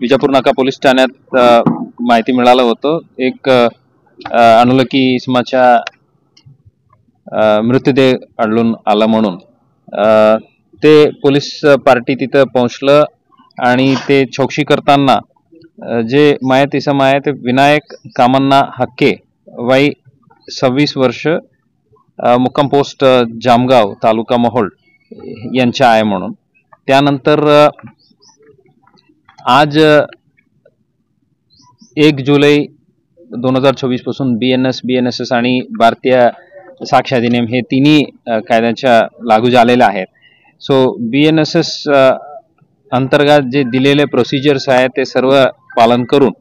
विजापूर नाका पोलीस ठाण्यात माहिती मिळालं होतं एक अनोळखी इसमाच्या मृतदेह आढळून आला म्हणून ते पोलीस पार्टी तिथं पोहोचलं आणि ते चौकशी करताना जे मयत इसम आहे ते विनायक कामन्ना हक्के वय 26 वर्ष मुक्काम पोस्ट जामगाव तालुका मोहोळ यांच्या आहे म्हणून त्यानंतर आज 1 जुलै 2024 पासून BNSS आणि भारतीय साक्ष अधिनियम हे तिन्ही कायद्याच्या लागू झालेले आहेत. सो BNSS अंतर्गत जे दिलेले प्रोसिजर्स आहेत ते सर्व पालन करून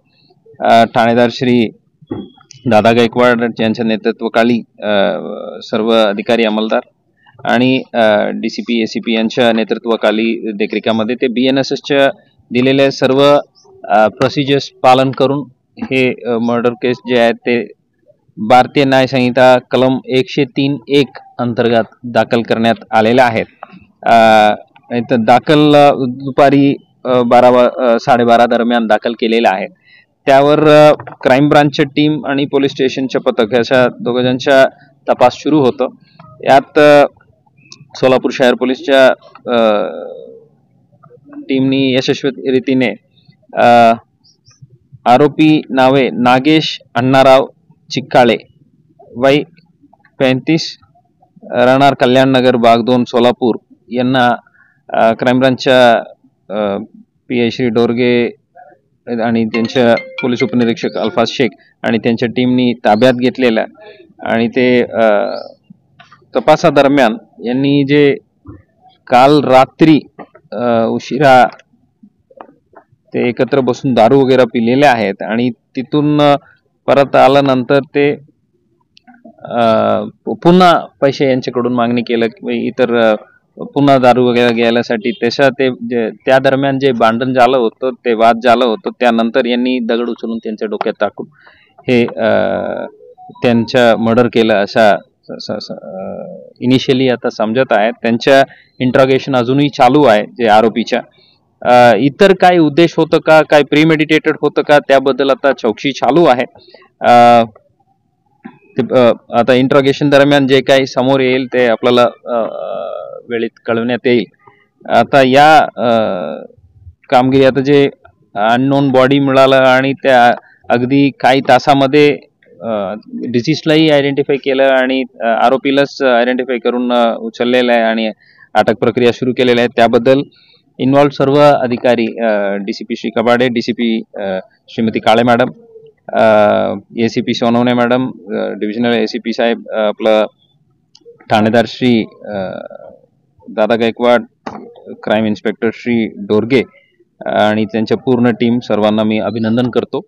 ठाणेदार श्री दादा गायकवाड यांच्या नेतृत्वाखाली सर्व अधिकारी अंमलदार आणि DCP ACP यांच्या नेतृत्वाखाली देखरेखीमध्ये ते BNSSच्या दिलेले सर्व प्रोसिजर्स पालन करून हे मर्डर केस जे आहे ते भारतीय न्याय संहिता कलम 103(1) अंतर्गत दाखल करण्यात आलेले आहेत. दाखल दुपारी 12:30 दरम्यान दाखल केलेले आहेत. त्यावर क्राईम ब्रांचची टीम आणि पोलीस स्टेशनच्या पथक अशा दोघांचा तपास सुरू होतो. यात सोलापूर शहर पोलीसच्या टीमनी यशस्वी रीतीने आरोपी नावे नागेश अण्णाराव चिक्काळे वय 35 राहणार कल्याण नगर भाग 2 सोलापूर यांना क्राईम ब्रांचच्या PI श्री डोरगे आणि त्यांच्या पोलीस उपनिरीक्षक अल्फाज शेख आणि त्यांच्या टीमनी ताब्यात घेतलेला आणि ते तपासादरम्यान यांनी जे काल रात्री उशिरा ते एकत्र बसून दारू वगैरे पिलेले आहेत आणि तिथून परत आल्यानंतर ते पुन्हा पैसे यांच्याकडून मागणी केलं की इतर पुन्हा दारू वगैरे घ्यायसाठी त्या दरम्यान जे भांडण झालं होतं ते वाद झालं होतं त्यानंतर यांनी दगड उचलून त्यांच्या डोक्यात टाकून हे त्यांच्या मर्डर केलं असा इनिशियली आता समजत आहे. त्यांच्या इंट्रोगेशन अजूनही चालू आहे जे आरोपीच्या. इतर काय उद्देश होतं का काय प्रीमेडिटेटेड होतं का त्याबद्दल आता चौकशी चालू आहे. आता इंट्रोगेशन दरम्यान जे काही समोर येईल ते आपल्याला वेळेत कळवण्यात येईल. आता या कामगिरी आता जे अननोन बॉडी मिळालं आणि त्या अगदी काही तासामध्ये डिसीजलाही आयडेंटिफाय केलं आणि आरोपीलाच आयडेंटिफाय करून उचललेलं आहे आणि अटक प्रक्रिया सुरू केलेली आहे. त्याबद्दल इन्व्हॉल्व सर्व अधिकारी DCP Shri Kabade, DCP Shrimati Kale madam, ACP Sonawane madam, divisional ACP साहेब, आपलं ठाणेदार श्री दादा गायकवाड, क्राईम इन्स्पेक्टर श्री डोरगे आणि त्यांच्या पूर्ण टीम सर्वांना मी अभिनंदन करतो.